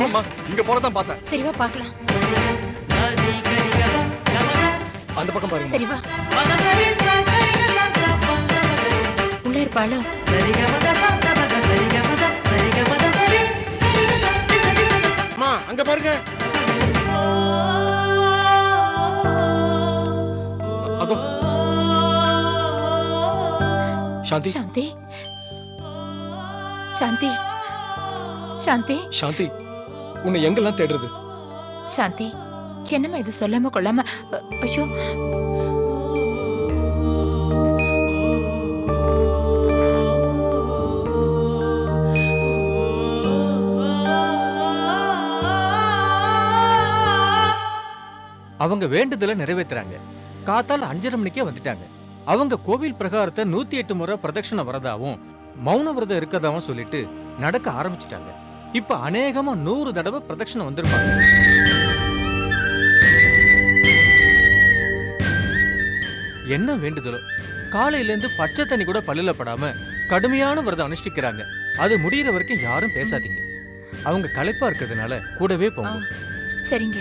ஆமாம்மா, இங்க போறதான் பார்த்தேன். சரி வா பார்க்கலாம். அந்த பக்கம் பாருங்க. சரி வா. உள்ள இருப்பாளோ? அம்மா அங்க பாருங்க. அதோ சாந்தி. சாந்தி, சாந்தி, சாந்தி, சாந்தி, உன்னை எங்கெல்லாம் தேடுறது? சாந்தி, என்னம்மா இது சொல்லாம கொள்ளாம? ஐயோ, அவங்க வேண்டுதலை நிறைவேற்றுறாங்க. காத்தால 5:30 மணிக்கே வந்துட்டாங்க. அவங்க கோவில் பிரகாரத்தை 108 முறை பிரதட்சணை வரதாவும் மௌன விரதம் இருக்கதாவும் சொல்லிட்டு நடக்க ஆரம்பிச்சிட்டாங்க. இப்ப அநேகமா 100 தடவை பிரதட்சணை வந்திருப்பாங்க. என்ன வேண்டுதலோ காலையில இருந்து பச்சை தண்ணி கூட பல்லுல படாம கடுமையான விரதம் அனுஷ்டிக்கிறாங்க. அது முடிகிற வரைக்கும் யாரும் பேசாதீங்க. அவங்க களைப்பா இருக்கிறதுனால கூடவே போங்க. சரிங்க.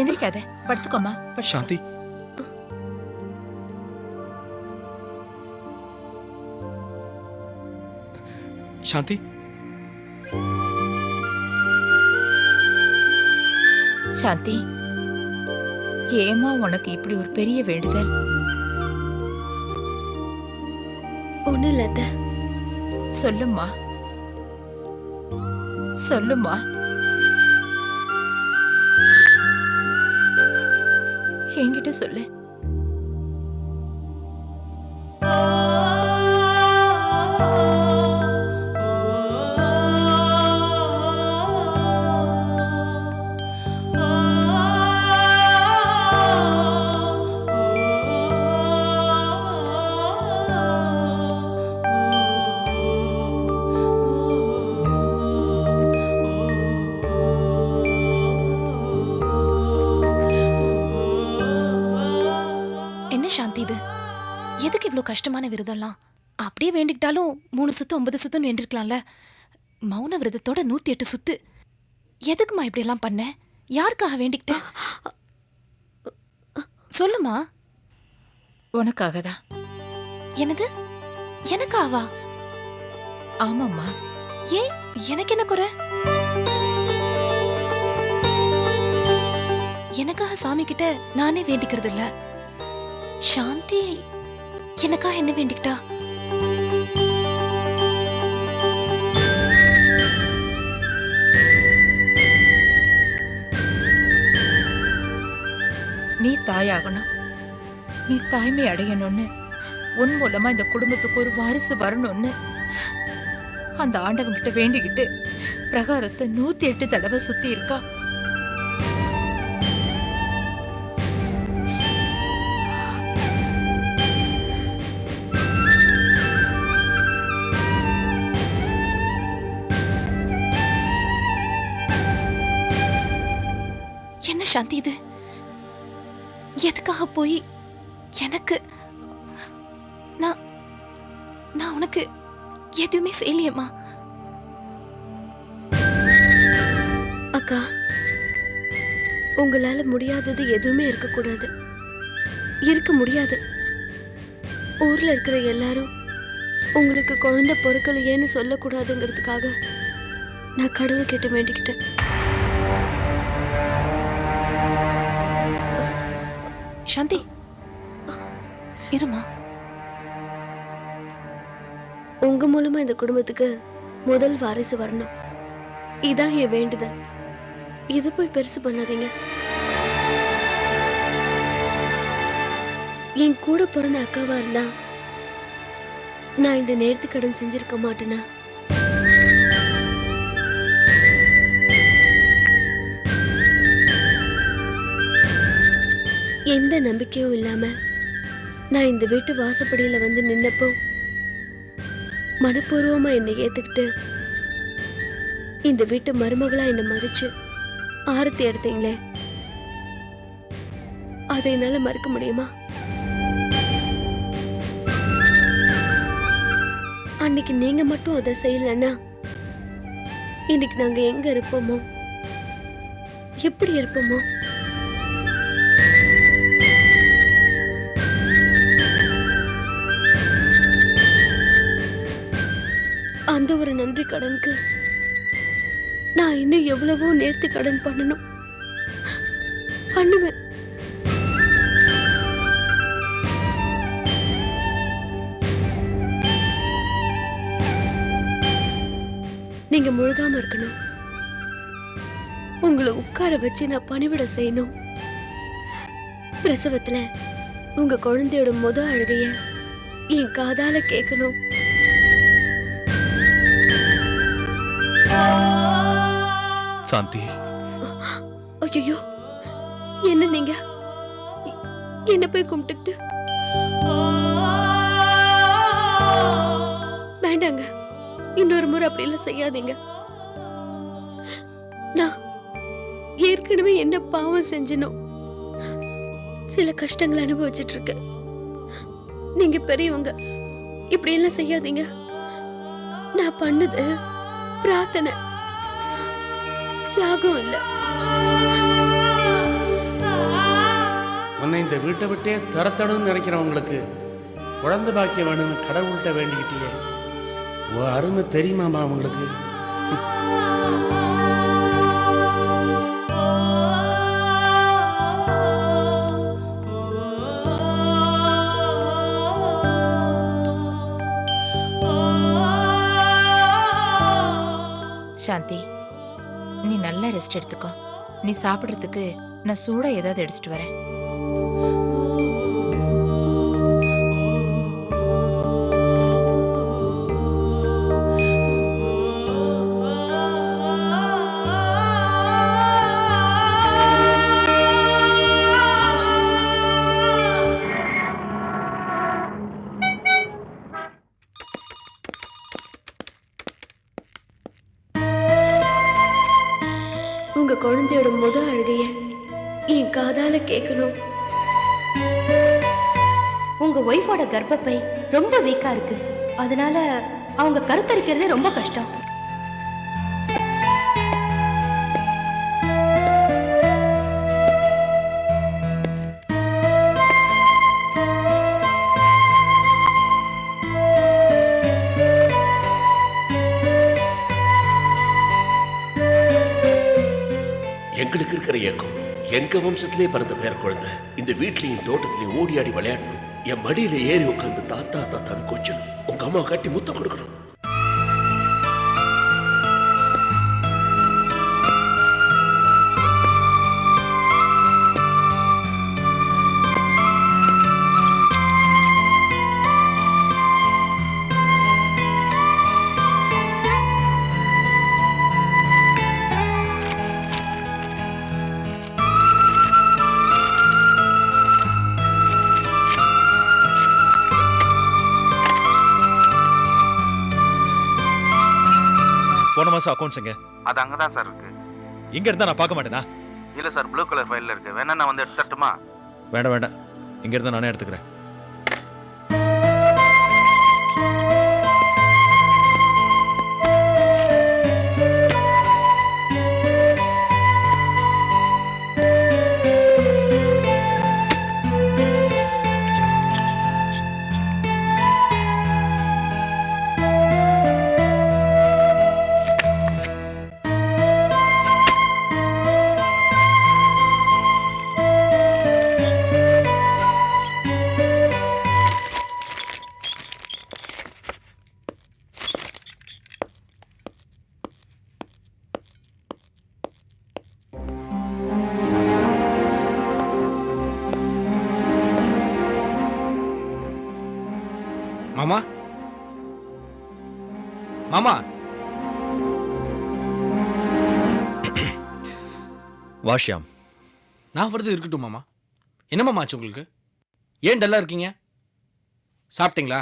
எந்திரிக்காத, படுத்துக்கோமா. சாந்தி, சாந்தி, சாந்தி, ஏமா உனக்கு இப்படி ஒரு பெரிய வேண்டுதல்? ஒண்ணு இல்ல. சொல்லுமா, சொல்லுமா. என்கிட்ட சொல்லு. சாந்தி, இது எதுக்கு இவ்வளவு கஷ்டமான விரதம்லாம்? அப்படியே வேண்டிக்கிட்டாலும் 3 சுத்து 9 சுத்துன்னு வேண்டிருக்கலாம்ல. மௌன விரதத்தோட 108 சுத்து. எதுக்குமா இப்படி எல்லாம் பண்ண? யாருக்காக வேண்டிக்கிட்ட? சொல்லுமா. உனக்காக தான். என்னது? எனக்காவா? ஆமாம்மா. ஏன், எனக்கு என்ன குறை? எனக்காக சாமி கிட்ட நானே வேண்டிக்கிறது இல்ல. சாந்தி எனக்காக என்ன வேண்டிக்கிட்டா? தாயாகணும். நீ தாய்மை அடையணும்னு, உன் மூலமா இந்த குடும்பத்துக்கு ஒரு வாரிசு வரணும்னு அந்த ஆண்டவங்கிட்ட வேண்டிக்கிட்டு பிரகாரத்தை 108 தடவை சுத்தி இருக்கா. என்ன சாந்தி இது? எதுக்காக போய் எனக்கு நான் நான் உனக்கு எதுவுமே செய்யலையம்மா. அக்கா, உங்களால முடியாதது எதுவுமே இருக்கக்கூடாது, இருக்க முடியாது. ஊர்ல இருக்கிற எல்லாரும் உங்களுக்கு குழந்தை பொறுக்கலையேன்னு சொல்லக்கூடாதுங்கிறதுக்காக நான் கடவுள் கிட்ட வேண்டிக்கிட்டேன். சாந்தி இருமா. உங்க மூலமா இந்த குடும்பத்துக்கு முதல் வாரிசு வரணும், இதான் என் வேண்டுதல். இதை போய் பெருசு பண்ணாதீங்க. என் கூட பிறந்த அக்காவா இருந்தா நான் இந்த நேர்த்திக்கடன் செஞ்சிருக்க மாட்டேனா? எந்த நம்பிக்கையும் இல்லாம நான் இந்த வீட்டு வாசப்படியில வந்து நின்னப்போ மனப்பூர்வமா என்னை ஏத்துக்கிட்டு இந்த வீட்டு மருமகளா என்னை மதிச்சு ஆரத்தி எடுத்தீங்களே, அதை என்னால மறக்க முடியுமா? அன்னைக்கு நீங்க மட்டும் அதை செய்யலன்னா இன்னைக்கு நாங்க எங்க இருப்போமோ, எப்படி இருப்போமோ? அந்த ஒரு நன்றி கடனுக்கு நான் இன்னும் எவ்வளவோ நேர்த்தி கடன் பண்ணணும், பண்ணுவேன். நீங்க முழுகாம இருக்கணும், உங்களை உட்கார வச்சு நான் பணிவிட செய்யணும். பிரசவத்துல உங்க குழந்தையோட அழுகைய என் காதால கேட்கணும். சாந்தி, ஐயோ, என்ன நீங்க என்ன போய் கும்பிட்டுக்கிட்டு? வேண்டாங்க, இன்னொரு முறை அப்படி எல்லாம் செய்யாதீங்க. நான் ஏற்கனவே என்ன பாவம் செஞ்சனோ, சில கஷ்டங்களை அனுபவிச்சிட்டு இருக்கேன். நீங்க பெரியவங்க, இப்படி எல்லாம் செய்யாதீங்க. நான் பண்ணது பிரார்த்தனை, தியாகம் இல்ல. உன்னை இந்த வீட்டை விட்டே துரத்தணும்னு நினைக்கிறவங்களுக்கு குழந்தை பாக்கியம் வேணும்னு கடவுள்கிட்ட வேண்டிக்கிட்டியே, உன் அருமை தெரியுமாமா அவங்களுக்கு? சாந்தி, நீ நல்லா ரெஸ்ட் எடுத்துக்கோ. நீ சாப்பிடுறதுக்கு நான் சூடா ஏதாவது எடுத்துட்டு வரேன். உங்க குழந்தையோட அழுகைய என் காதால கேட்கணும். உங்க ஒய்ஃபோட கர்ப்பப்பை ரொம்ப வீக்கா இருக்கு, அதனால அவங்க கருத்தரிக்கிறதே ரொம்ப கஷ்டம். எங்களுக்கு இருக்கிற இயக்கம், எங்க வம்சத்திலே பிறந்த பேர குழந்தை இந்த வீட்லயும் தோட்டத்திலையும் ஓடி ஆடி விளையாடணும், என் மடியில ஏறி உட்காந்து தாத்தா தாத்தான்னு கொஞ்சணும், உங்க அம்மா கட்டி முத்தம் கொடுக்கணும். போன மாசம் அக்கௌண்ட்ஸ் எங்க? அது அங்கே தான் சார் இருக்கு. இங்க இருந்தா நான் பார்க்க மாட்டேனா? இல்லை சார், ப்ளூ கலர் ஃபைலில் இருக்கு. வேணா நான் வந்து எடுத்துட்டுமா? வேண்டாம் வேண்டாம், இங்க இருந்தா நானே எடுத்துக்கிறேன். மாமா மாமா வாஷ்யாம், நான் வரது இருக்கட்டும் மாமா. என்ன மாமா ஆச்சு உங்களுக்கு? ஏன் டல்லா இருக்கீங்க? சாப்பிட்டீங்களா?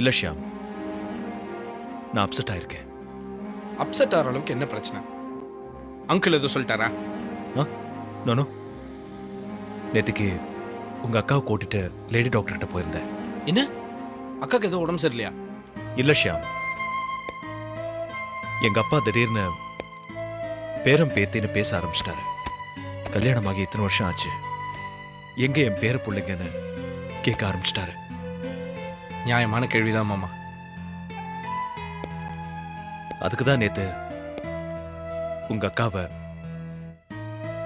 இல்ல ஷியாம், நான் அப்செட் ஆயிருக்கேன். அப்செட் ஆகிற அளவுக்கு என்ன பிரச்சனை? அங்கிள் எதுவும் சொல்லிட்டாரா? நோ, நேற்றுக்கு உங்க அக்காவை கூட்டிட்டு லேடி டாக்டர்கிட்ட போயிருந்தேன். என்ன, அக்காக்கு எதுவும் உடம்பு சரியில்லையா? இல்ல ஷியாம், எங்க அப்பா திடீர்னு பேரம் பேத்தின்னு பேச ஆரம்பிச்சிட்டாரு. கல்யாணமாகி இத்தனை வருஷம் ஆச்சு, எங்க என் பேர பிள்ளைங்கன்னு கேட்க ஆரம்பிச்சிட்டாரு. நியாயமான கேள்விதான் மாமா. அதுக்கு தான் நேத்து உங்க அக்காவை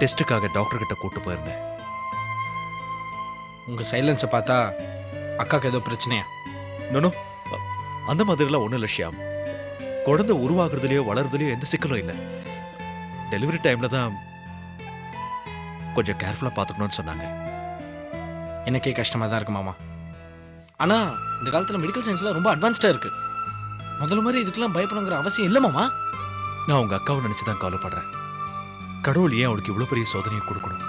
டெஸ்ட்டுக்காக டாக்டர் கிட்ட கூட்டு போயிருந்தேன். உங்க சைலன்ஸை பார்த்தா அக்காக்கு ஏதோ பிரச்சனையா? நோ, அந்த மாதிரிலாம் ஒன்றும் இல்லை ஷியாம். குழந்தை உருவாக்குறதுலையோ வளர்றதுலையோ எந்த சிக்கலும் இல்லை. டெலிவரி டைம்ல தான் கொஞ்சம் கேர்ஃபுல்லாக பார்த்துக்கணும்னு சொன்னாங்க. எனக்கே கஷ்டமாக தான் இருக்கு மாமா. ஆனால் இந்த காலத்தில் மெடிக்கல் சயின்ஸ்லாம் ரொம்ப அட்வான்ஸ்டாக இருக்கு. முதல்ல மாதிரி இதுக்கெல்லாம் பயப்படணுங்கிற அவசியம் இல்லை மாமா. நான் உங்க அக்காவை நினச்சி தான் கவலைப்படுறேன். கடவுள் ஏன் அவளுக்கு இவ்வளோ பெரிய சோதனையை கொடுக்கணும்?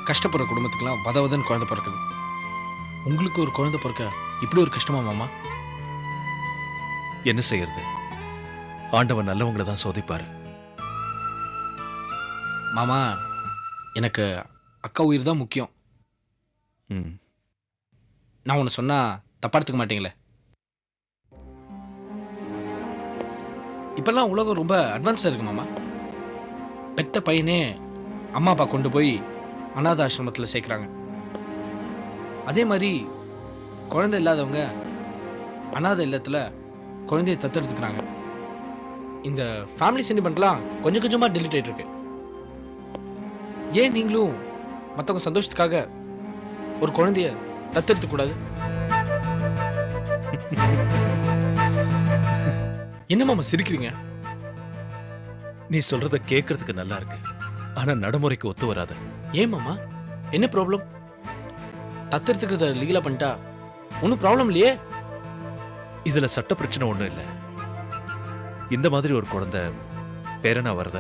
கஷ்டப்படுற குடும்பத்துக்கெல்லாம் வதவதன்னு குழந்தை பிறக்குது. உங்களுக்கு ஒரு குழந்தை பிறக்க இப்படி ஒரு கஷ்டமா மாமா? என்ன செய்யறது? ஆண்டவன் நல்லவங்களை தான் சோதிப்பாரு. மாமா, எனக்கு அக்கா உயிர் தான் முக்கியம். ம், நான் ஒன்று சொன்னா தப்பா எடுத்துக்க மாட்டீங்களே? இப்பெல்லாம் உலகம் ரொம்ப அட்வான்ஸ்டாக இருக்கு மாமா. பெத்த பையனே அம்மா அப்பா கொண்டு போய் அநாத ஆசிரமத்தில் சேர்க்குறாங்க. அதே மாதிரி குழந்தை இல்லாதவங்க அநாத இல்லத்தில் குழந்தைய தத்தெடுத்துக்கிறாங்க. இந்த ஃபேமிலி சென்டிமெண்ட்லாம் கொஞ்சம் கொஞ்சமாக டெலிட் ஆகிட்டு இருக்கு. ஏன் நீங்களும் மற்றவங்க சந்தோஷத்துக்காக ஒரு குழந்தைய தத்தெடுத்துக்கூடாது? என்ன மாமா சிரிக்கிறீங்க? நீ சொல்றத கேட்கறதுக்கு நல்லா இருக்கு, ஆனா நடைமுறைக்கு ஒத்து வராது. ஏன் மாமா, என்ன ப்ராப்ளம்? தத்தெடுத்துக்கிறத லீகலா பண்ணிட்டா ஒன்றும் ப்ராப்ளம் இல்லையே. இதுல சட்ட பிரச்சனை ஒண்ணும் இல்லை. இந்த மாதிரி ஒரு குழந்தை பேரனா வரத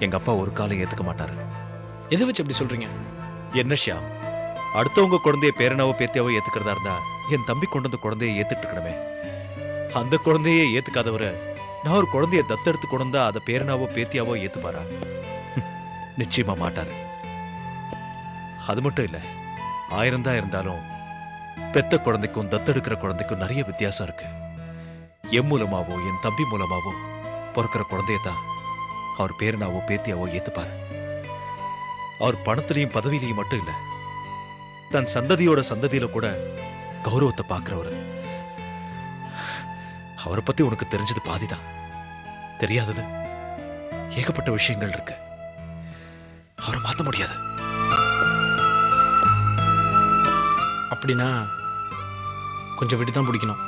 எங்க அப்பா ஒரு காலம் ஏத்துக்க மாட்டாரு. எதை வச்சு அப்படி சொல்றீங்க? என்ன ஷியாம், அடுத்தவங்க குழந்தைய பேரனாவோ பேத்தியாவோ ஏத்துக்கிறதா இருந்தா என் தம்பி கொண்டு வந்த குழந்தைய ஏத்துட்டு இருக்கணுமே. அந்த குழந்தையே ஏத்துக்காதவரை நான் ஒரு குழந்தைய தத்தெடுத்து கொண்டா அதை பேரனாவோ பேத்தியாவோ ஏத்துப்பாரா? நிச்சயமா மாட்டாரு. அது மட்டும் இல்ல, 1000 தான் இருந்தாலும் பெத்த குழந்தைக்கும் தத்தெடுக்கிற குழந்தைக்கும் நிறைய வித்தியாசம் இருக்கு. என் மூலமாவோ என் தம்பி மூலமாவோ பிறக்கிற குழந்தையத்தான் அவர் பேரனாவோ பேத்தியாவோ ஏத்துப்பாரு. அவர் பணத்திலையும் பதவியிலையும் மட்டும் இல்ல, தன் சந்ததியோட சந்ததியில கூட கௌரவத்தை பார்க்கிறவரு. அவரை பத்தி உனக்கு தெரிஞ்சது பாதிதான், தெரியாதது ஏகப்பட்ட விஷயங்கள் இருக்கு. அவரை மாத்த முடியாது. அப்படின்னா கொஞ்சம் விட்டு தான் பிடிக்கணும்.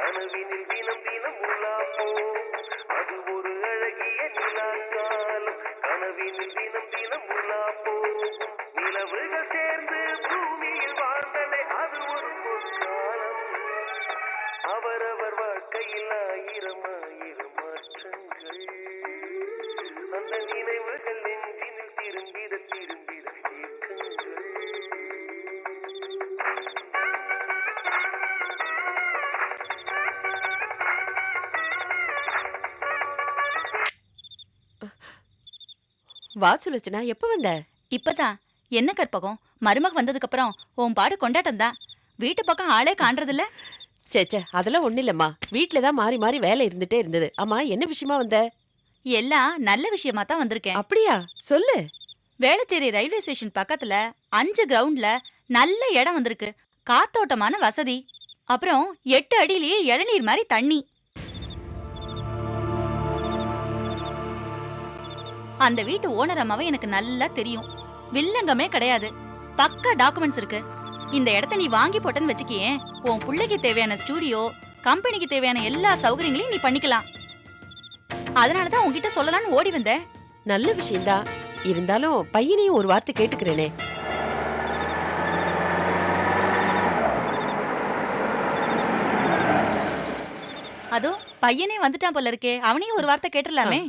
கனவினில் தினம் தினம் உலா போகும் அது ஒரு அழகிய நிலாக்காலம் கனவினில் தினம் தினம் உலா போகும் நிலவுகள் சேர்ந்து பூமியில் வாழ்ந்ததே அது ஒரு பொற்காலம் அவரவர் வாழ்க்கையில் ஆயிரம் ஆயிரம் மாற்றங்கள் அந்த நினைவுகள் நெஞ்சினில் திரும்பிட திரும்பிட ஏக்கங்கள் வா சுலோச்சனா, எப்ப வந்த? இப்பதான். என்ன கற்பகம், மருமக வந்ததுக்கு அப்புறம் உன் பாடு கொண்டாட்டம் தான். வீட்டு பக்கம் ஆளே காண்றதில்ல. சேச்சே, அதெல்லாம் ஒண்ணு இல்லம்மா. வீட்டுலதான் மாறி மாறி வேலை இருந்துட்டே இருந்தது. அம்மா, என்ன விஷயமா வந்த? எல்லாம் நல்ல விஷயமா தான் வந்திருக்கேன். அப்படியா? சொல்லு. வேளச்சேரி ரயில்வே ஸ்டேஷன் பக்கத்துல 5 கிரவுண்ட்ல நல்ல இடம் வந்திருக்கு. காத்தோட்டமான வசதி. அப்புறம் 8 அடியிலேயே இளநீர் மாதிரி தண்ணி. அந்த வீட்டு ஓனர் அம்மாவை எனக்கு நல்லா தெரியும். வில்லங்கமே கிடையாது. பக்கா டாக்குமெண்ட்ஸ் இருக்கு. இந்த இடத்த நீ வாங்கி போட்டன்னு வச்சுக்கியே, உன் பிள்ளைக்கு தேவையான ஸ்டூடியோ, கம்பெனிக்கு தேவையான எல்லா சௌகரியங்களையும் நீ பண்ணிக்கலாம். அதனாலதான் உன்கிட்ட சொல்லலாம்னு ஓடி வந்தேன். நல்ல விஷயம்தான். இருந்தாலும் பையனையும் ஒரு வார்த்தை கேட்டுக்கிறேனே. அதோ பையனே வந்துட்டான் போல இருக்கே, அவனையும் ஒரு வார்த்தை கேட்டுடலாமே.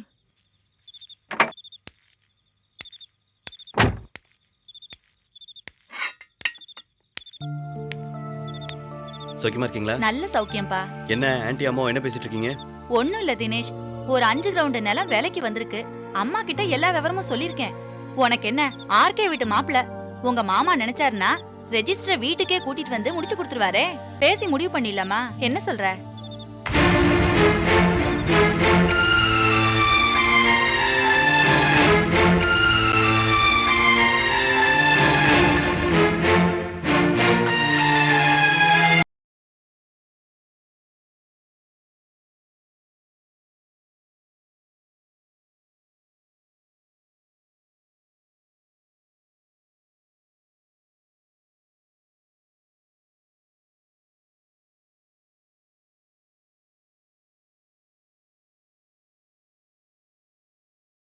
சௌக்கியமா இருக்கீங்களா? நல்ல சௌக்கியம்பா. என்ன ஆன்ட்டி அம்மா என்ன பேசிட்டு இருக்கீங்க? ஒண்ணும் இல்ல தினேஷ், ஒரு 5 கிரவுண்ட் நிலம் விலைக்கு வந்திருக்கு. அம்மா கிட்ட எல்லா விவரமும் சொல்லிருக்கேன். உனக்கு என்ன, ஆர்கே வீட்டு மாப்பிள்ள. உங்க மாமா நினைச்சாருன்னா ரெஜிஸ்டர் வீட்டுக்கே கூட்டிட்டு வந்து முடிச்சு கொடுத்துருவாரே. பேசி முடிவு பண்ணிடலாமா? என்ன சொல்ற?